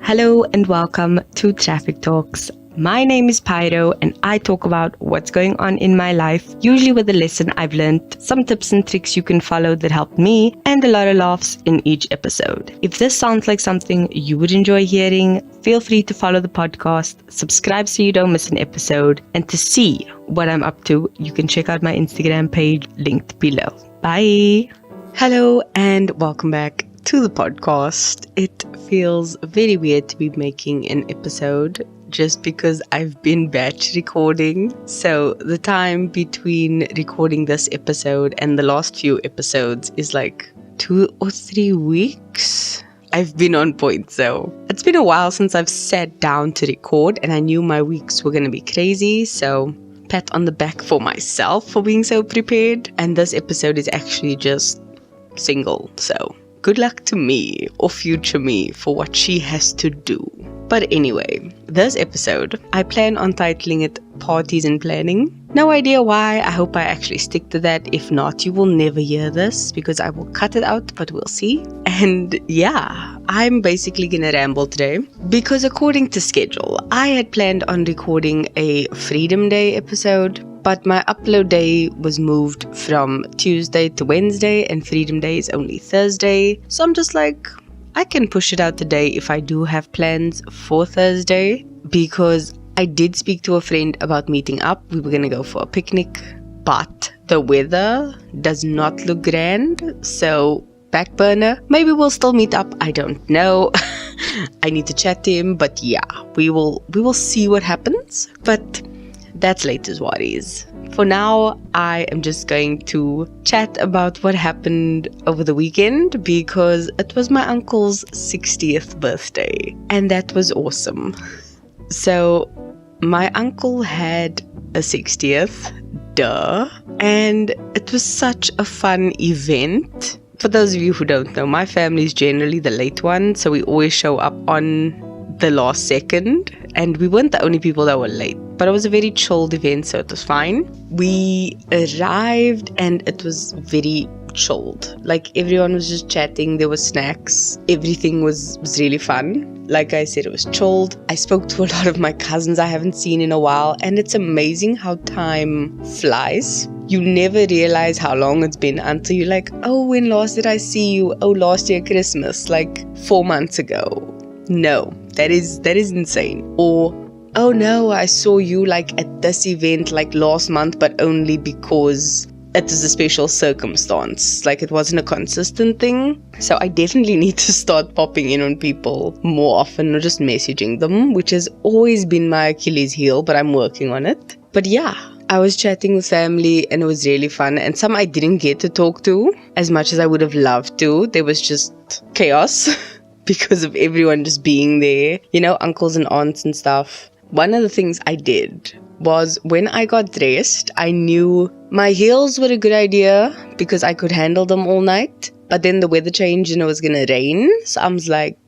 Hello and welcome to Traffic Talks. My name is Pyro and I talk about what's going on in my life, usually with a lesson I've learned, some tips and tricks you can follow that helped me, and a lot of laughs in each episode. If this sounds like something you would enjoy hearing, feel free to follow the podcast, subscribe so you don't miss an episode, and to see what I'm up to, you can check out my Instagram page linked below. Bye! Hello and welcome back to the podcast. It feels very weird to be making an episode just because I've been batch recording. So the time between recording this episode and the last few episodes is like 2 or 3 weeks. I've been on point, so it's been a while since I've sat down to record, and I knew my weeks were going to be crazy, so pat on the back for myself for being so prepared. And this episode is actually just single, so good luck to me or future me for what she has to do. But anyway, this episode, I plan on titling it Parties and Planning. No idea why. I hope I actually stick to that. If not, you will never hear this because I will cut it out, but we'll see. And yeah, I'm basically gonna ramble today because according to schedule, I had planned on recording a Freedom Day episode, but my upload day was moved from Tuesday to Wednesday and Freedom Day is only Thursday. So I'm just like, I can push it out today if I do have plans for Thursday, because I did speak to a friend about meeting up. We were going to go for a picnic, but the weather does not look grand. So back burner, maybe we'll still meet up. I don't know. I need to chat to him, but yeah, we will see what happens. But that's latest worries. For now, I am just going to chat about what happened over the weekend because it was my uncle's 60th birthday and that was awesome. So my uncle had a 60th, and it was such a fun event. For those of you who don't know, my family is generally the late one, so we always show up on the last second, and we weren't the only people that were late, but it was a very chilled event, so it was fine. We arrived and it was very chilled. Like, everyone was just chatting, there were snacks, everything was really fun. Like I said, it was chilled. I spoke to a lot of my cousins I haven't seen in a while, and it's amazing how time flies. You never realize how long it's been until you're like, oh, when last did I see you? Oh, last year Christmas, like 4 months ago. No, that is insane. Or, oh no, I saw you like at this event like last month, but only because it is a special circumstance. Like, it wasn't a consistent thing. So I definitely need to start popping in on people more often, or just messaging them, which has always been my Achilles heel, but I'm working on it. But yeah, I was chatting with family and it was really fun, and some I didn't get to talk to as much as I would have loved to. There was just chaos because of everyone just being there, you know, uncles and aunts and stuff. One of the things I did was when I got dressed, I knew my heels were a good idea because I could handle them all night, but then the weather changed and it was gonna rain, so I was like,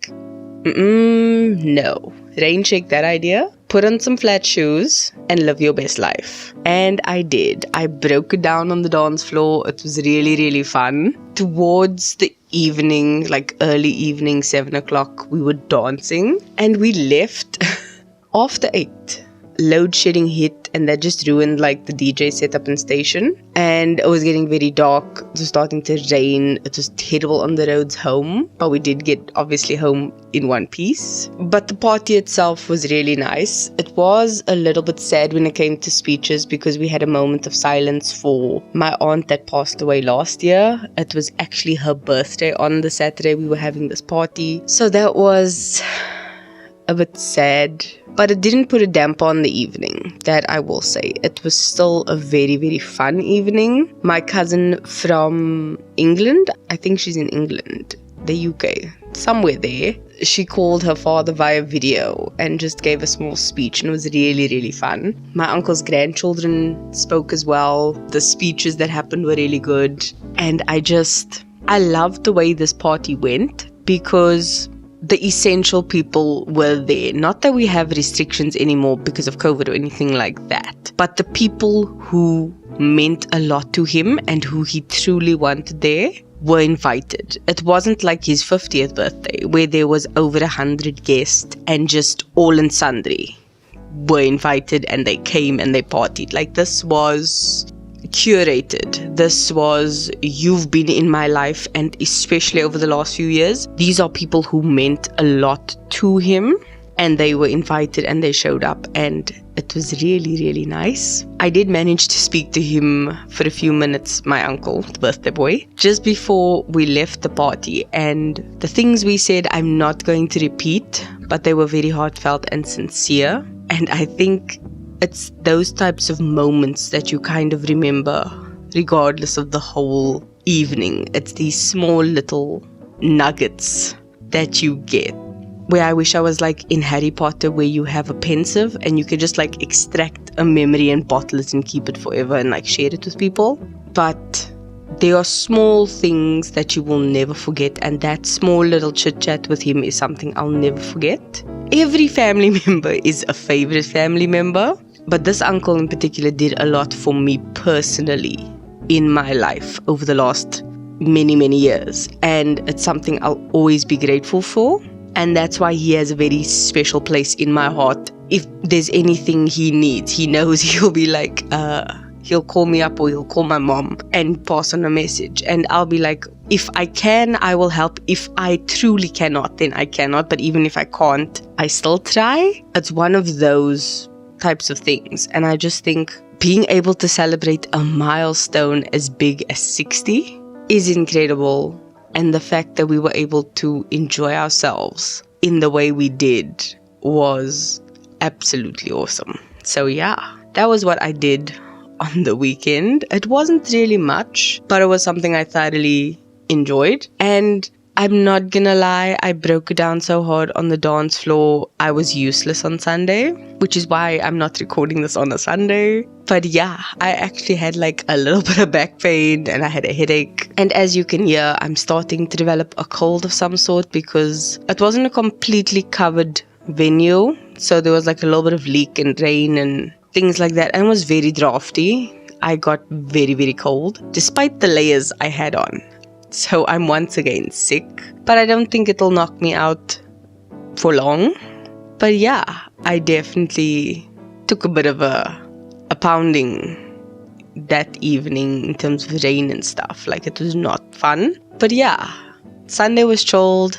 no, rain check that idea. Put on some flat shoes and live your best life. And I did. I broke it down on the dance floor. It was really, really fun. Towards the evening, like early evening, 7 o'clock, we were dancing and we left after 8. Load shedding hit and that just ruined like the DJ setup and station, and it was getting very dark. It was starting to rain. It was terrible on the roads home, but we did get obviously home in one piece. But the party itself was really nice. It was a little bit sad when it came to speeches because we had a moment of silence for my aunt that passed away last year. It was actually her birthday on the Saturday we were having this party, so that was a bit sad, but it didn't put a damper on the evening, that I will say. It was still a very, very fun evening. My cousin from England, I think she's in England, the UK, somewhere there, she called her father via video and just gave a small speech, and it was really, really fun. My uncle's grandchildren spoke as well. The speeches that happened were really good, and I loved the way this party went because the essential people were there. Not that we have restrictions anymore because of COVID or anything like that, but the people who meant a lot to him and who he truly wanted there were invited. It wasn't like his 50th birthday where there was over 100 guests and just all and sundry were invited and they came and they partied. Like, this was curated. This was, you've been in my life, and especially over the last few years, these are people who meant a lot to him, and they were invited and they showed up, and it was really, really nice. I did manage to speak to him for a few minutes, my uncle, the birthday boy, just before we left the party, and the things we said I'm not going to repeat, but they were very heartfelt and sincere. And I think it's those types of moments that you kind of remember regardless of the whole evening. It's these small little nuggets that you get, where I wish I was like in Harry Potter, where you have a pensieve and you could just like extract a memory and bottle it and keep it forever and like share it with people. But there are small things that you will never forget, and that small little chit chat with him is something I'll never forget. Every family member is a favorite family member, but this uncle in particular did a lot for me personally in my life over the last many, many years, and it's something I'll always be grateful for. And that's why he has a very special place in my heart. If there's anything he needs, he knows he'll be like, he'll call me up or he'll call my mom and pass on a message. And I'll be like, if I can, I will help. If I truly cannot, then I cannot. But even if I can't, I still try. It's one of those types of things. And I just think being able to celebrate a milestone as big as 60 is incredible. And the fact that we were able to enjoy ourselves in the way we did was absolutely awesome. So yeah, that was what I did on the weekend. It wasn't really much, but it was something I thoroughly enjoyed. And I'm not gonna lie, I broke it down so hard on the dance floor. I was useless on Sunday, which is why I'm not recording this on a Sunday. But yeah, I actually had like a little bit of back pain and I had a headache. And as you can hear, I'm starting to develop a cold of some sort because it wasn't a completely covered venue. So there was like a little bit of leak and rain and things like that. And it was very drafty. I got very, very cold despite the layers I had on. So I'm once again sick, but I don't think it'll knock me out for long. But yeah, I definitely took a bit of a pounding that evening in terms of rain and stuff. Like, it was not fun. But yeah, Sunday was chilled.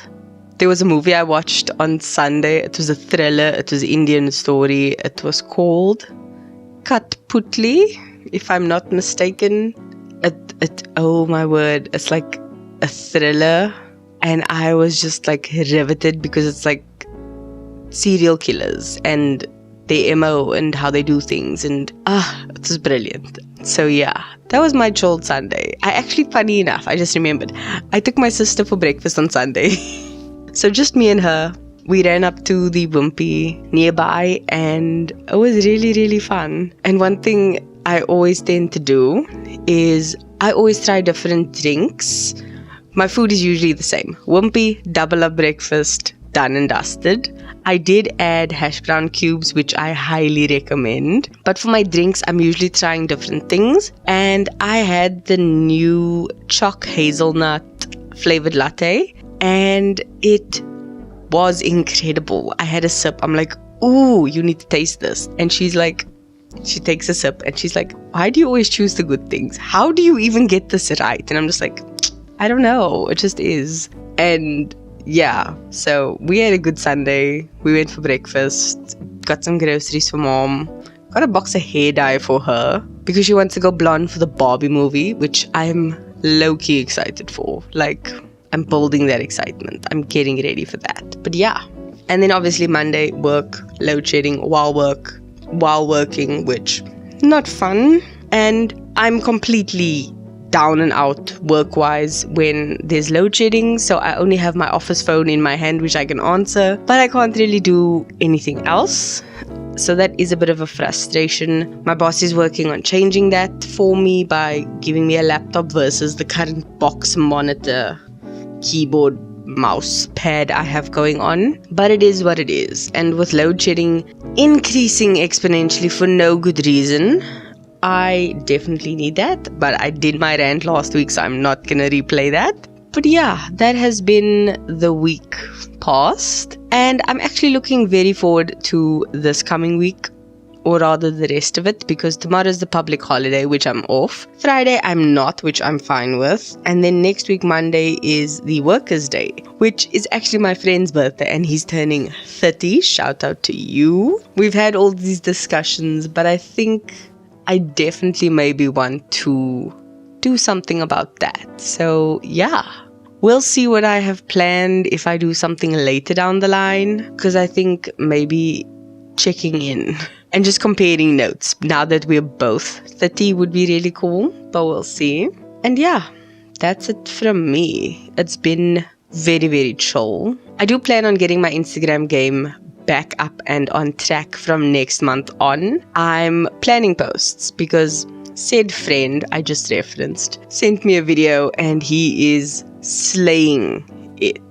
There was a movie I watched on Sunday. It was a thriller. It was an Indian story. It was called Katputli, if I'm not mistaken. Oh my word, it's like a thriller, and I was just like riveted because it's like serial killers and their MO and how they do things, and it was brilliant. So yeah, that was my chilled Sunday. I actually, funny enough, I just remembered, I took my sister for breakfast on Sunday. So just me and her, we ran up to the Wimpy nearby, and it was really, really fun. And one thing I always tend to do is I always try different drinks. My food is usually the same. Wimpy, double up breakfast, done and dusted. I did add hash brown cubes, which I highly recommend. But for my drinks, I'm usually trying different things. And I had the new choc hazelnut flavored latte, and it was incredible. I had a sip. I'm like, ooh, you need to taste this. And she's like, she takes a sip and she's like, why do you always choose the good things? How do you even get this right? And I'm just like, I don't know. It just is. And yeah, so we had a good Sunday. We went for breakfast, got some groceries for mom, got a box of hair dye for her because she wants to go blonde for the Barbie movie, which I'm low-key excited for. Like, I'm building that excitement. I'm getting ready for that. But yeah. And then obviously Monday, work, load shedding while working, which not fun. And I'm completely down and out work-wise when there's load shedding. So I only have my office phone in my hand, which I can answer, but I can't really do anything else. So that is a bit of a frustration. My boss is working on changing that for me by giving me a laptop versus the current box monitor, keyboard, mouse pad I have going on. But it is what it is. And with load shedding increasing exponentially for no good reason, I definitely need that, but I did my rant last week, so I'm not gonna replay that. But yeah, that has been the week past, and I'm actually looking very forward to this coming week, or rather the rest of it, because tomorrow is the public holiday, which I'm off. Friday I'm not, which I'm fine with. And then next week Monday is the Workers' Day, which is actually my friend's birthday, and he's turning 30. Shout out to you. We've had all these discussions, but I think I definitely maybe want to do something about that. So yeah, we'll see what I have planned if I do something later down the line, because I think maybe checking in and just comparing notes now that we're both 30 would be really cool, but we'll see. And yeah, that's it from me. It's been very, very chill. I do plan on getting my Instagram game back up and on track from next month on. I'm planning posts because said friend I just referenced sent me a video and he is slaying it.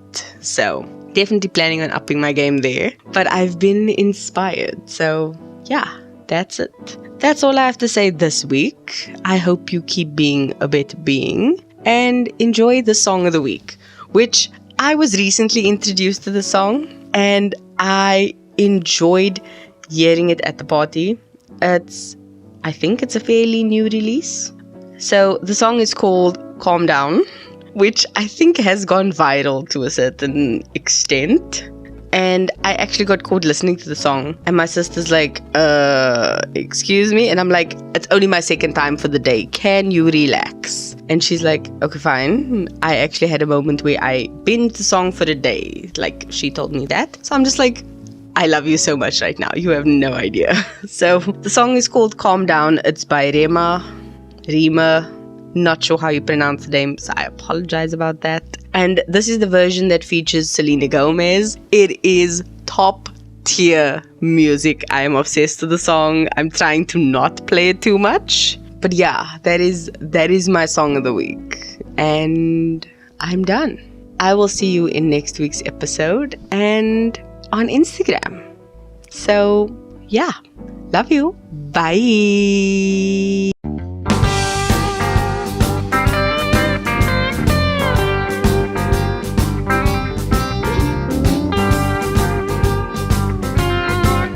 So definitely planning on upping my game there. But I've been inspired. So yeah, that's it. That's all I have to say this week. I hope you keep being a better being and enjoy the song of the week, which I was recently introduced to the song and I enjoyed hearing it at the party. I think it's a fairly new release. So the song is called Calm Down, which I think has gone viral to a certain extent. And I actually got caught listening to the song and my sister's like, excuse me? And I'm like, it's only my second time for the day. Can you relax? And she's like, okay, fine. I actually had a moment where I binged the song for a day. Like, she told me that. So I'm just like, I love you so much right now. You have no idea. So the song is called Calm Down. It's by Rema. Not sure how you pronounce the name, so I apologize about that. And this is the version that features Selena Gomez. It is top tier music. I am obsessed with the song. I'm trying to not play it too much. But yeah, that is my song of the week. And I'm done. I will see you in next week's episode and on Instagram. So yeah, love you. Bye.